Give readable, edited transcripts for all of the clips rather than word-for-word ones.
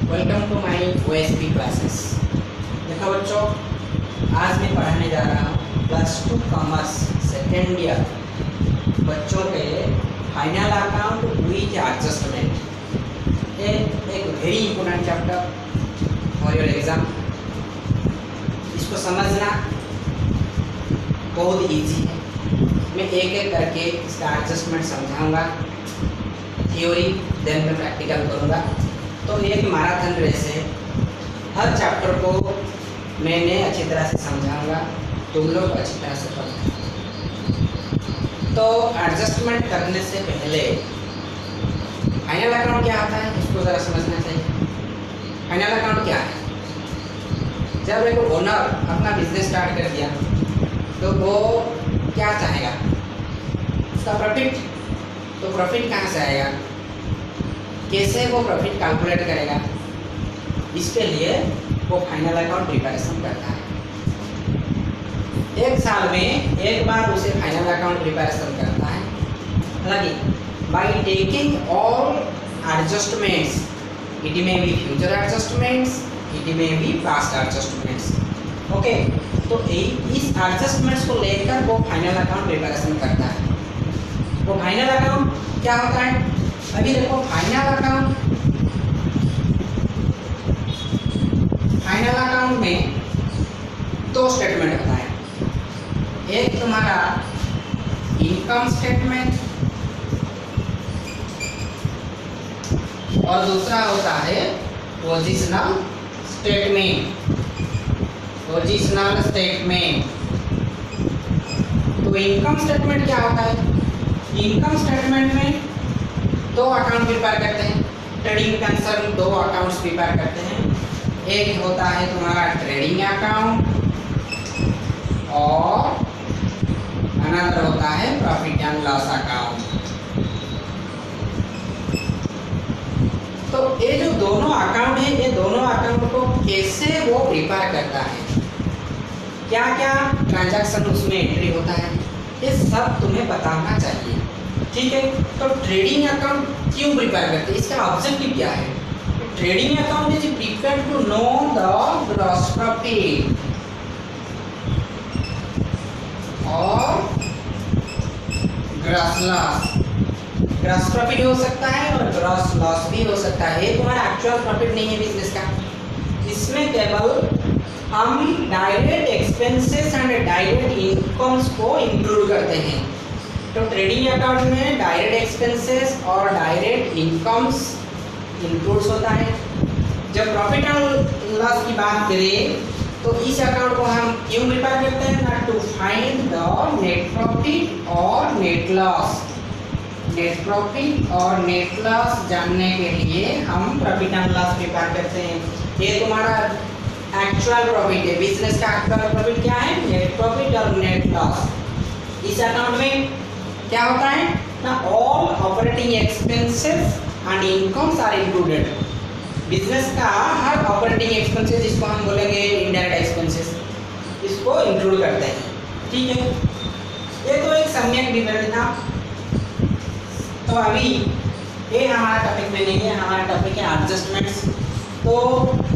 Welcome to my OSP classes. देखो बच्चों, आज मैं पढ़ाने जा रहा हूँ +2 कॉमर्स सेकेंड ईयर बच्चों के फाइनल अकाउंट विथ एडजस्टमेंट। एक very important chapter for your exam. इसको समझना बहुत इजी है। मैं एक एक करके इसका एडजस्टमेंट समझाऊंगा, थ्योरी देन मैं प्रैक्टिकल करूँगा। तो एक मैराथन रेस है, हर चैप्टर को मैंने अच्छी तरह से समझाऊंगा, तुम लोग अच्छी तरह से पढ़ना। तो एडजस्टमेंट करने से पहले फाइनल अकाउंट क्या होता है इसको ज़रा समझना चाहिए। फाइनल अकाउंट क्या है? जब एक ओनर अपना बिजनेस स्टार्ट कर दिया तो वो क्या चाहेगा? उसका प्रॉफिट। तो प्रॉफिट कहाँ से आएगा, कैसे वो प्रॉफिट कैलकुलेट करेगा, इसके लिए वो फाइनल अकाउंट प्रिपरेशन करता है। एक साल में एक बार उसे फाइनल अकाउंट प्रिपरेशन करता है। हालांकि by taking all adjustments, it may be future adjustments, it may be past adjustments. Okay, तो इस एडजस्टमेंट्स को लेकर वो फाइनल अकाउंट प्रिपरेशन करता है। वो फाइनल अकाउंट क्या होता है? अभी देखो, फाइनल अकाउंट में दो स्टेटमेंट होता है। एक तुम्हारा इनकम स्टेटमेंट और दूसरा होता है पोजीशनल स्टेटमेंट। Positional statement. तो इनकम स्टेटमेंट क्या होता है? इनकम स्टेटमेंट में दो अकाउंट प्रिपेयर करते हैं। ट्रेडिंग कंसर्न दो अकाउंट्स प्रिपेयर करते हैं। एक होता है तुम्हारा ट्रेडिंग अकाउंट और अनदर होता है प्रॉफिट एंड लॉस अकाउंट। तो ये जो दोनों अकाउंट है, ये दोनों अकाउंट को कैसे वो प्रिपेयर करता है, क्या क्या ट्रांजैक्शन उसमें एंट्री होता है, ये सब तुम्हें बताना चाहिए। ठीक है, तो ट्रेडिंग अकाउंट क्यों प्रिपेयर करते हैं, इसका ऑब्जेक्टिव क्या है? Trading account is prepare to know the gross profit और ग्रॉस लॉस। ग्रॉस प्रॉफिट हो सकता है और ग्रॉस लॉस भी हो सकता है। ये तुम्हारा एक्चुअल प्रॉफिट नहीं है बिजनेस का। इसमें केवल हम direct expenses and direct incomes को इंक्लूड करते हैं। तो ट्रेडिंग अकाउंट में डायरेक्ट एक्सपेंसेस और डायरेक्ट इनकम्स इंक्लूड्स होता है। जब प्रॉफिट एंड लॉस की बात करें तो इस अकाउंट को हम क्यों प्रिपेयर करते हैं? ना to find the net profit और नेट लॉस। नेट प्रॉफिट और नेट लॉस जानने के लिए हम प्रॉफिट एंड लॉस प्रिपेयर करते हैं। ये तुम्हारा एक्चुअल प्रॉफिट है। बिजनेस का एक्चुअल प्रॉफिट क्या है? नेट प्रॉफिट और नेट लॉस। इस अकाउंट में क्या होता है ना, all operating expenses and incomes are included. Business का हर ऑपरेटिंग एक्सपेंसेस, इसको हम बोलेंगे इनडायरेक्ट एक्सपेंसेस, इसको इंक्लूड करते हैं। ठीक है, ये तो एक सम्यक विवरण था। तो अभी ये हमारा टॉपिक में नहीं है, हमारा टॉपिक है एडजस्टमेंट्स। तो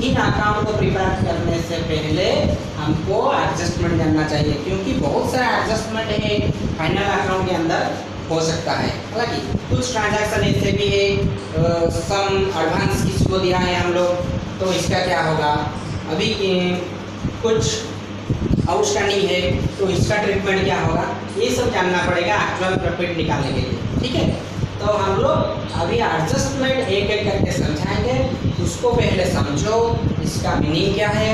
इन अकाउंट को प्रिपेयर करने से पहले हमको एडजस्टमेंट जानना चाहिए, क्योंकि बहुत सारा एडजस्टमेंट है फाइनल अकाउंट के अंदर हो सकता है। हालांकि कुछ ट्रांजैक्शन ऐसे भी है, सम एडवांस किसी को दिया है हम लोग, तो इसका क्या होगा? अभी कुछ आउटस्टैंडिंग है तो इसका ट्रीटमेंट क्या होगा, ये सब जानना पड़ेगा एक्चुअल प्रॉफिट निकालने के लिए। ठीक है, तो हम लोग अभी एडजस्टमेंट एक एक करके समझाएंगे। उसको पहले समझो, इसका मीनिंग क्या है,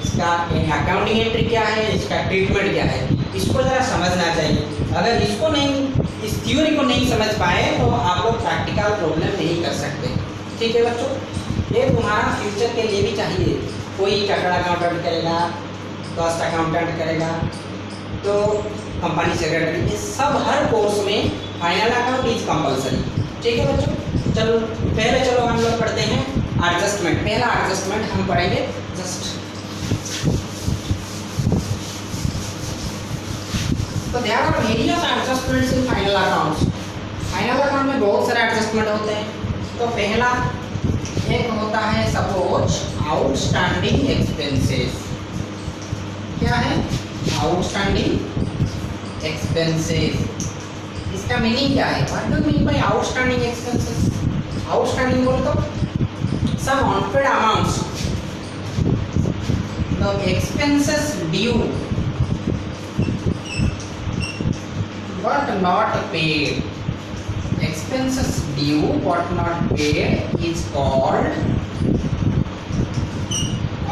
इसका अकाउंटिंग एंट्री क्या है, इसका ट्रीटमेंट क्या है, इसको ज़रा समझना चाहिए। अगर इसको नहीं, इस थ्योरी को नहीं समझ पाए तो आप लोग प्रैक्टिकल प्रॉब्लम नहीं कर सकते। ठीक है बच्चों, ये तुम्हारा फ्यूचर के लिए भी चाहिए। कोई चार्टर्ड अकाउंटेंट करेगा, कॉस्ट अकाउंटेंट करेगा, तो कंपनी सेक्रेटरी, ये सब हर कोर्स में फाइनल अकाउंट इज कंपल्सरी। ठीक है बच्चों, चलो हम लोग पढ़ते हैं एडजस्टमेंट। पहला एडजस्टमेंट हम पढ़ेंगे जस्ट। तो there are various adjustments in final accounts. Final account में बहुत सारे एडजस्टमेंट होते हैं। तो पहला एक होता है सपोज आउटस्टैंडिंग एक्सपेंसेस। क्या है आउटस्टैंडिंग एक्सपेंसेस? इसका मीनिंग क्या है? What do mean by outstanding expenses? Outstanding बोल तो some unpaid amounts, the expenses due but not paid. Expenses due but not paid is called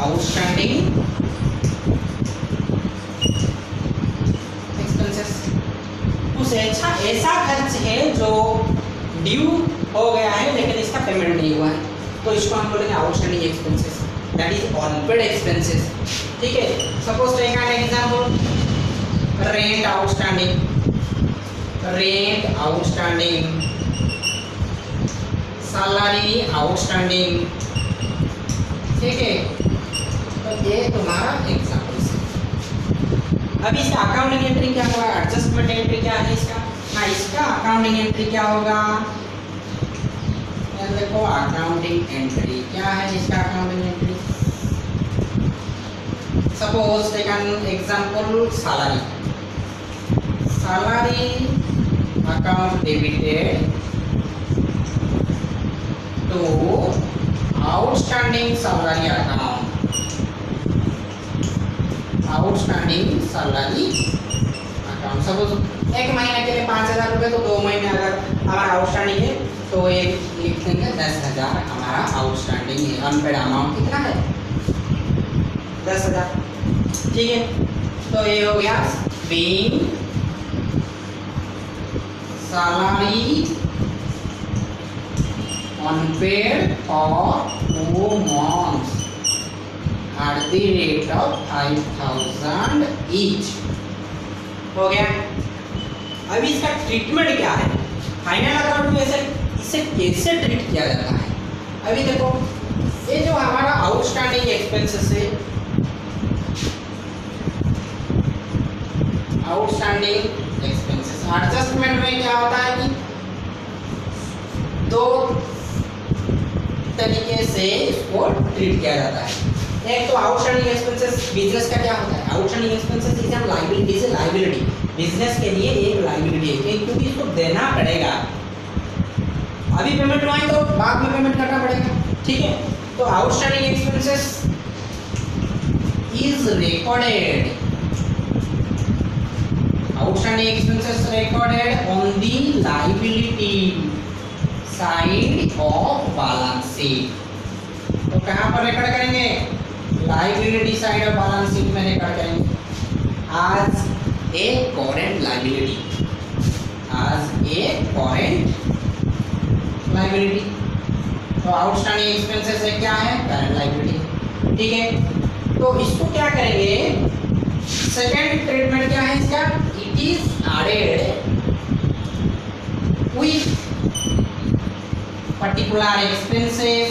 outstanding expenses. कुछ ऐसा खर्च है जो ड्यू हो गया है लेकिन इसका पेमेंट नहीं हुआ है, तो इसको हम बोलेंगे outstanding expenses, that is unpaid expenses. ठीक है, suppose take an example, rent outstanding, salary outstanding. ठीक है, तो ये तुम्हारा एग्जांपल है। अब इसका अकाउंटिंग एंट्री क्या होगा? एडजस्टमेंट एंट्री क्या है इसका? ना इसका अकाउंटिंग एंट्री क्या होगा? देखो अकाउंटिंग एंट्री क्या है इसका? Accounting entry suppose take an example, salary account debited to outstanding salary account, outstanding salary account. Suppose एक महीने के लिए 5,000 रुपये, तो 2 महीने अगर हमारा आउटस्टैंडिंग है तो ये लिख देंगे 10,000 हमारा आउटस्टैंडिंग है। अनपेड अमाउंट कितना है? 10,000। ठीक है, तो ये हो गया being salary unpaid for 2 months at the rate of 5,000 each। हो गया। अब इसका ट्रीटमेंट क्या है? फाइनल अकाउंट में इसे कैसे ट्रीट किया जाता है? अभी देखो, ये जो हमारा आउटस्टैंडिंग एक्सपेंसेस है, आउटस्टैंडिंग एक्सपेंसेस एडजस्टमेंट में क्या होता है कि 2 तरीके से इसको ट्रीट किया जाता है। एक तो आउटस्टैंडिंग एक्सपेंसेस बिजनेस का क्या होता है? Outstanding expenses is an liability, is liability, business के लिए एक लायबिलिटी है क्योंकि इसको देना पड़ेगा। अभी पेमेंट हुआ है तो बाद में पेमेंट करना पड़ेगा। ठीक है, तो outstanding expenses is recorded, outstanding expenses recorded on the liability side of balance sheet. तो कहाँ पर रिकॉर्ड करेंगे? Liability side of balance sheet में रिकॉर्ड करेंगे as a current liability, as a current liability। तो आउटस्टैंडिंग एक्सपेंसेस है क्या है? Current liability. ठीक है, तो इसको क्या करेंगे? सेकंड ट्रीटमेंट क्या है इसका? It is added with particular expenses,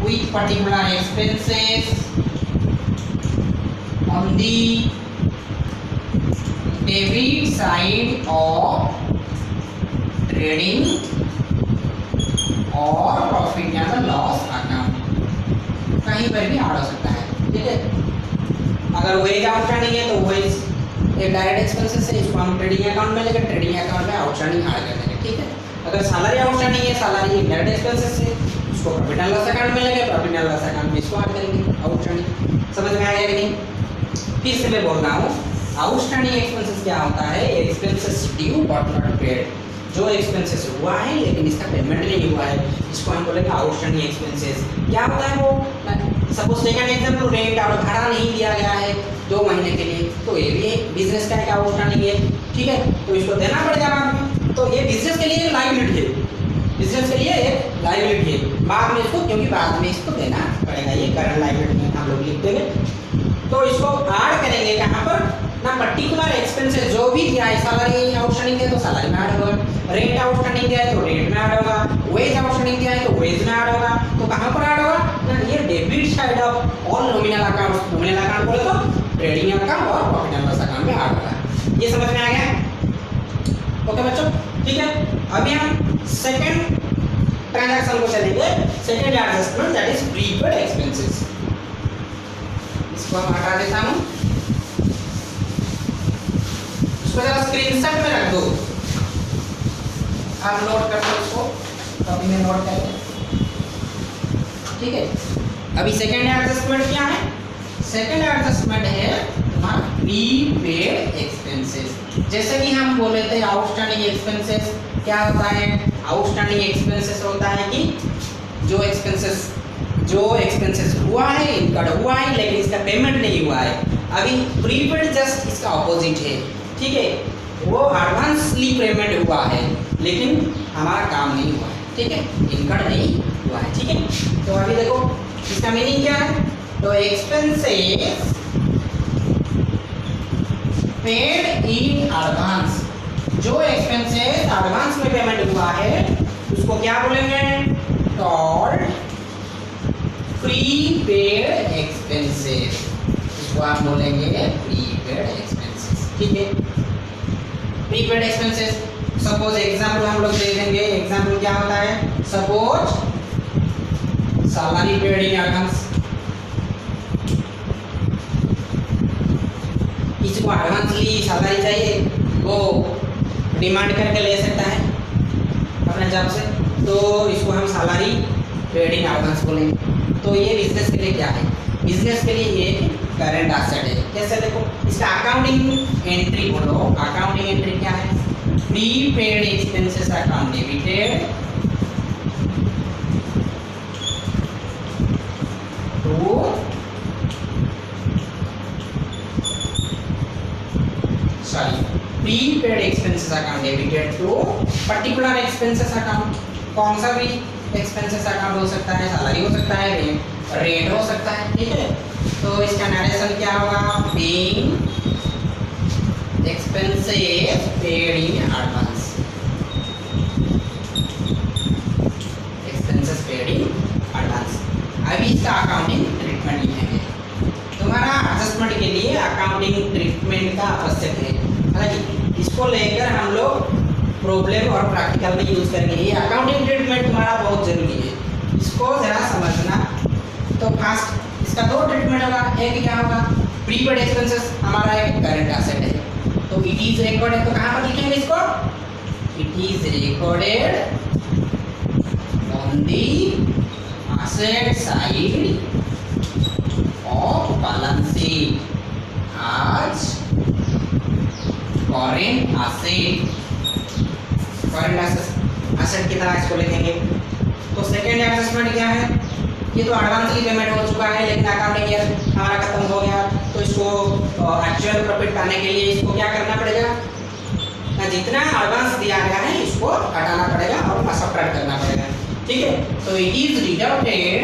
with particular expenses on the debit side of trading और प्रॉफिट एंड लॉस अकाउंट, कहीं पर भी ऐड हो सकता है। ठीक है, अगर वेज आउटस्टैंडिंग है तो वेज एक डायरेक्ट एक्सपेंसेस है, इसको हम ट्रेडिंग अकाउंट में लेकर ट्रेडिंग अकाउंट में आउटस्टैंडिंग ऐड कर देंगे। ठीक है, अगर सैलरी आउटस्टैंडिंग है, सैलरी डायरेक्ट एक्सपेंसेस है, इसको प्रॉफिट एंड लॉस अकाउंट में लेंगे, प्रॉफिट एंड लॉस अकाउंट में इसको ऐड करेंगे आउटस्टैंडिंग। समझ में आ गया कि नहीं? फिर से मैं बोल रहा हूँ, आउटस्टैंडिंग एक्सपेंसेस क्या होता है? Expenses due but not paid, जो एक्सपेंसेस हुआ है लेकिन इसका पेमेंट नहीं हुआ है, इसको हम बोलेंगे आउटस्टैंडिंग एक्सपेंसेस। क्या होता है वो? सपोज सेकंड एग्जांपल, रेंट और भाड़ा नहीं दिया गया है 2 महीने के लिए, तो ये भी एक बिजनेस का एक आउटस्टैंडिंग है। ठीक है, तो इसको देना पड़ेगा बाद में, तो ये बिजनेस के लिए लायबिलिटी है, बिजनेस के लिए एक लायबिलिटी है बाद में इसको, क्योंकि बाद में इसको देना पड़ेगा, ये करंट लायबिलिटी में हम लोग लिख देंगे। तो इसको ऐड करेंगे कहाँ पर? ना पर्टिकुलर एक्सपेंसेस जो भी दिया है, सैलरी आउटस्टैंडिंग है तो सैलरी में ऐड होगा, रेंट आउटस्टैंडिंग दिया है तो रेंट में ऐड होगा, वेज आउटस्टैंडिंग दिया है तो वेज में ऐड होगा। तो कहाँ पर ऐड होगा? ना ये debit side of all nominal account, nominal account बोले तो ट्रेडिंग अकाउंट और प्रॉफिट एंड लॉस अकाउंट में ऐड होगा। ये समझ में आ गया? ओके बच्चों, ठीक है। अभी हम सेकंड ट्रांजैक्शन को चलेंगे second adjustment that is prepaid expenses. इसको हम हटा देता हूं, इसको जरा स्क्रीनशॉट में रख दो, आप नोट कर लो, इसको कॉपी में नोट कर लो, ठीक है। अभी सेकंड एडजस्टमेंट क्या है? सेकंड एडजस्टमेंट है तुम्हारा प्रीपेड एक्सपेंसेस। जैसे कि हम बोले थे आउटस्टैंडिंग एक्सपेंसेस क्या होता है? आउटस्टैंडिंग एक्सपेंसेस होता है कि जो एक्सपेंसेस हुआ है, इनकर्ड हुआ है, लेकिन इसका पेमेंट नहीं हुआ है। अभी प्रीपेड जस्ट इसका ऑपोजिट है, ठीक है। वो एडवांसली पेमेंट हुआ है लेकिन हमारा काम नहीं हुआ है, ठीक है, इनकर्ड नहीं हुआ है, ठीक है। तो अभी देखो इसका मीनिंग क्या है? तो एक्सपेंसेस पेड इन एडवांस, जो एक्सपेंसेस एडवांस में पेमेंट हुआ है उसको क्या बोलेंगे? कॉल्ड प्रीपेड एक्सपेंसेस, इसको आप बोलेंगे प्रीपेड एक्सपेंसेस, ठीक है। प्रीपेड एक्सपेंसेस सपोज एग्जाम्पल हम लोग दे देंगे। एग्जाम्पल क्या होता है? Suppose salary paid in advance, किसी को एडवांसली सैलरी चाहिए, वो डिमांड करके ले सकता है अपने जॉब से, तो इसको हम सैलरी पेड इन एडवांस बोलेंगे। तो ये बिजनेस के लिए क्या है? बिजनेस के लिए ये करंट एसेट है। कैसे? देखो इसका अकाउंटिंग एंट्री बोलो। अकाउंटिंग एंट्री क्या है? Prepaid expenses account debited to prepaid expenses account debited to particular expenses account. कौन सा भी एक्सपेंसेस अकाउंट हो सकता है, सैलरी हो सकता है, रेंट हो सकता है, ठीक है। तो इसका नरेशन क्या होगा? Being expenses paid in advance, expenses paid in advance. अभी इसका अकाउंटिंग ट्रीटमेंट लिखेंगे। तुम्हारा एडजस्टमेंट के लिए अकाउंटिंग ट्रीटमेंट का आवश्यक है, हालांकि इसको लेकर हम लोग प्रॉब्लम और प्रैक्टिकल में यूज करेंगे। ये अकाउंटिंग ट्रीटमेंट तुम्हारा बहुत जरूरी है, इसको जरा समझना। तो फर्स्ट इसका दो ट्रीटमेंट होगा। एक क्या होगा? प्रीपेड एक्सपेंसेस हमारा एक करंट एसेट है, तो इट इज रिकॉर्डेड। तो कहाँ पर लिखेंगे इसको? It is recorded on the asset side of balance sheet आज करंट एसेट। करंट एसेट की तरह इसको लिखेंगे। तो सेकेंड एडजस्टमेंट क्या है? ये तो एडवांसली पेमेंट हो चुका है लेकिन अकाउंटिंग ईयर हमारा खत्म हो गया, तो इसको एक्चुअल प्रॉफिट पाने के लिए इसको क्या करना पड़ेगा? ना जितना एडवांस दिया गया है इसको हटाना पड़ेगा और सब्ट्रैक्ट करना पड़ेगा, ठीक है। तो इट इज डिडक्टेड,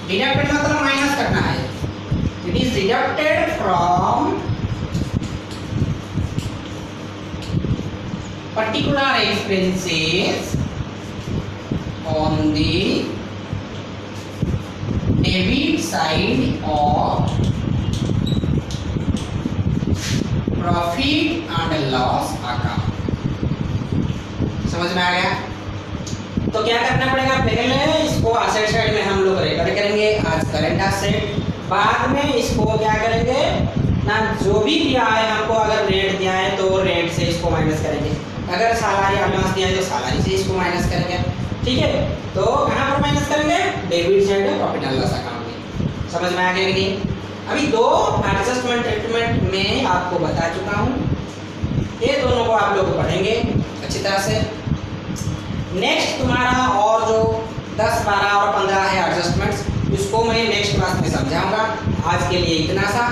डिडक्टेड मतलब माइनस करना है। It is deducted from particular expenses on the debit side of profit and loss account। समझ में आ गया? तो क्या करना पड़ेगा? पहले इसको एसेट साइड में हम लोग रिकॉर्ड करेंगे आज करंट एसेट, बाद में इसको क्या करेंगे ना, जो भी दिया है हमको, अगर रेट दिया है तो रेट से इसको माइनस करेंगे, अगर सैलरी एडवांस दिया है तो सैलरी से इसको माइनस करेंगे, ठीक है। तो कहाँ पर माइनस करेंगे? डेबिट साइड है प्रॉफिट एंड लॉस अकाउंट में। समझ में आ गया कि नहीं? अभी दो एडजस्टमेंट ट्रीटमेंट में आपको बता चुका हूँ, ये दोनों को आप लोग पढ़ेंगे अच्छी तरह से। नेक्स्ट तुम्हारा और जो 10, 12 और 15 है एडजस्टमेंट्स, उसको मैं नेक्स्ट क्लास में समझाऊंगा। आज के लिए इतना सा।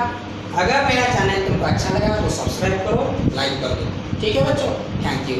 अगर मेरा चैनल तुमको अच्छा लगा तो सब्सक्राइब करो, लाइक कर दो, ठीक है बच्चों। Thank you.